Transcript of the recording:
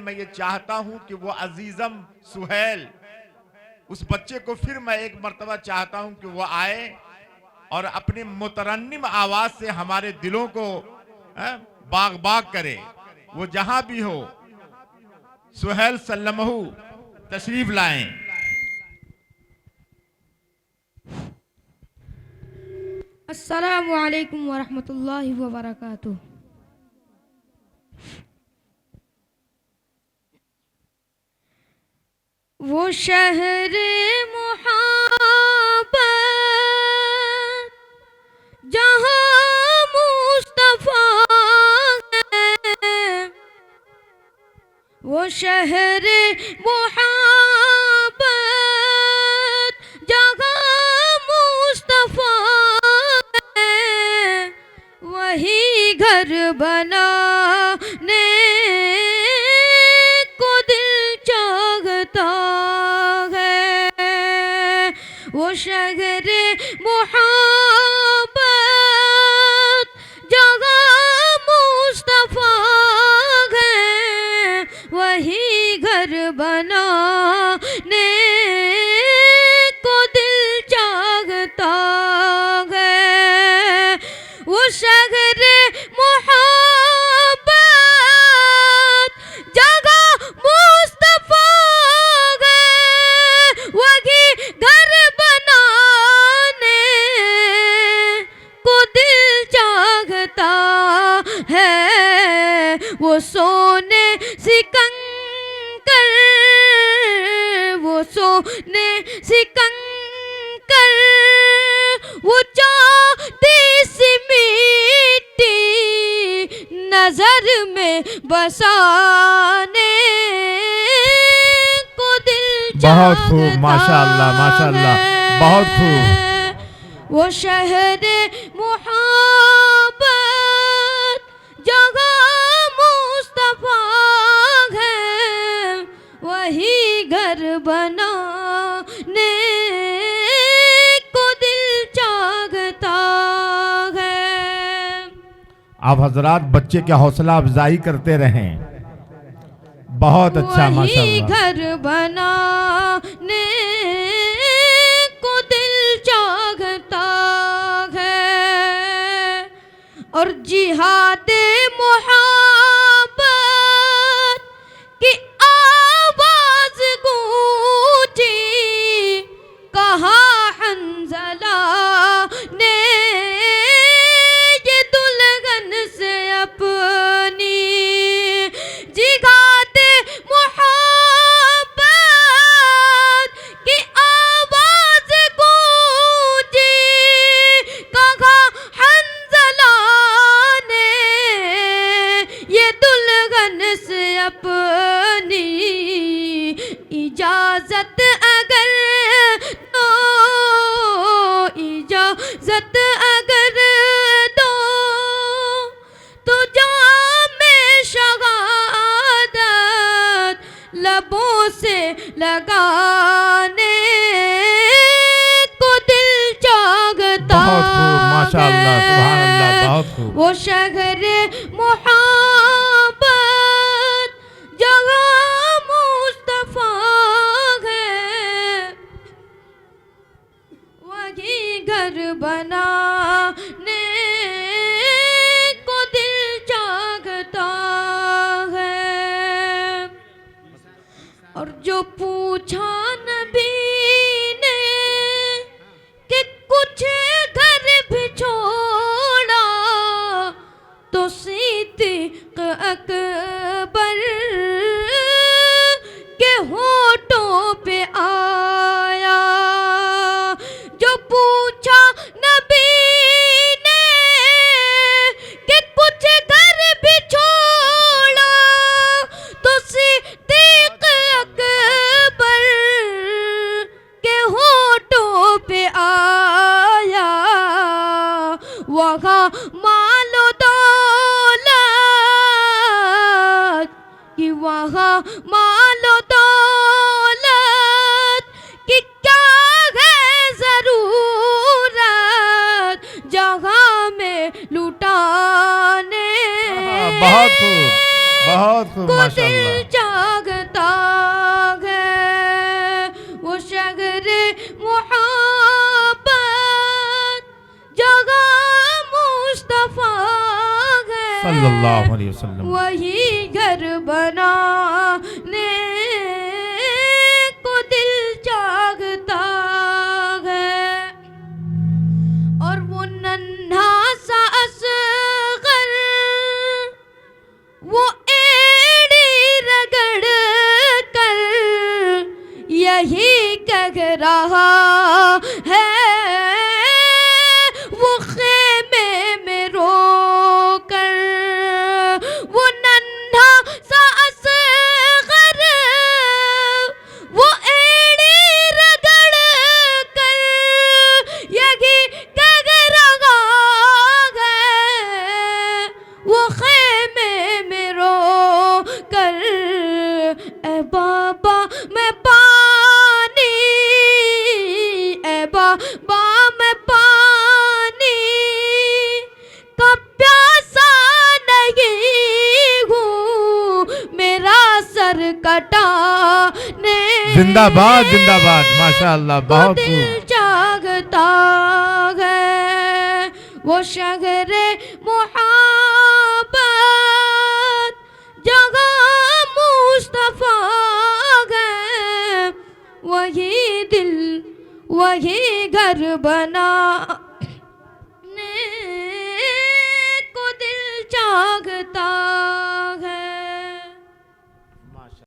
मैं ये चाहता हूं कि वो अजीजम सुहेल, उस बच्चे को फिर मैं एक मर्तबा चाहता हूं कि वो आए और अपनी मुतरन्निम आवाज से हमारे दिलों को बाग बाग करे। वो जहां भी हो, सुहेल सल्लमहू तशरीफ लाएं। अस्सलामु अलैकुम वरहमतुल्लाहि वबरकातुह। वो शहरे मुहब्बत जहाँ मुस्तफा है, वो शहरे मुहब्बत जहाँ मुस्तफा है, वही घर बनाने को दिल चाहता है। वो शहरे मुहब्बत जहाँ मुस्तफा है, वही घर बनाने को दिल चाहता है। वो शहरे मुहब्बत जगह मुस्तफा है, वही घर बनाने को दिल चाहता है। वो सोने सिकंकर, वो सोने सिकंकर, वो चांदी सी मिट्टी नजर में बसाने को दिल बहुत खूब, माशाअल्लाह माशाअल्लाह, बहुत खूब। वो शहरे मुहब्बत जगह मुस्तफा है, वही घर बनाने को दिल चाहता है। आप हजरात बच्चे के हौसला अफजाई करते रहें। बहुत अच्छा, वही माशाअल्लाह। घर बनाने को दिल चाहता है। और जिहादे मोहब्बत की आवाज गूंजी, कहा हंजला ने ये दुल्हन से अपनी। जिहादे मोहब्बत की आवाज गूंजी, कहा हंजला ने ये दुल्हन से अपनी। इजाजत अगर दो, इजाजत अगर दो, तो जामे शहादत लबों से लगाने को दिल चाहता है। बहुत खूब, माशाअल्लाह, सुभान अल्लाह, बहुत खूब। वो शहरे मुहब्बत जगह मुस्तफा है, वही घर बनाने को दिल चाहता है। और जो पूछा नबी ने कि कुछ घर भी छोड़ा, तो सिद्दीक़ अकबर के होठों पे आया। जो पूछा नबी ने कि कुछ घर भी छोड़ा, तो सिद्दीक़ अकबर के होठों पे आया। वहाँ मालो दौलत कि वहाँ मालो दौलत कि क्या है जरूरत, जहाँ में लुटाने बहुत खूब, बहुत खूब, को माशाअल्लाह। दिल सल्लल्लाहु अलैहि वसल्लम। वही घर बनाने को दिल चाहता है। और वो नन्हा सा असगर वो एड़ी रगड़ कर यही कह रहा है, वो खेमे में रो कर। वो नन्हा सा असगर वो एड़ी रगड़ कर यही कह रहा है, वो खेमे में रो कर। ए बाबा मैं पानी, ए बाबा मैं पानी का प्यासा नहीं हूँ, मेरा सर कटाने जिंदाबाद माशाअल्लाह, बहुत दिल खूब। चाहता है। वो शहरे मोहब्बत जहाँ मुस्तफा है, वही दिल वही घर बनाने को दिल चाहता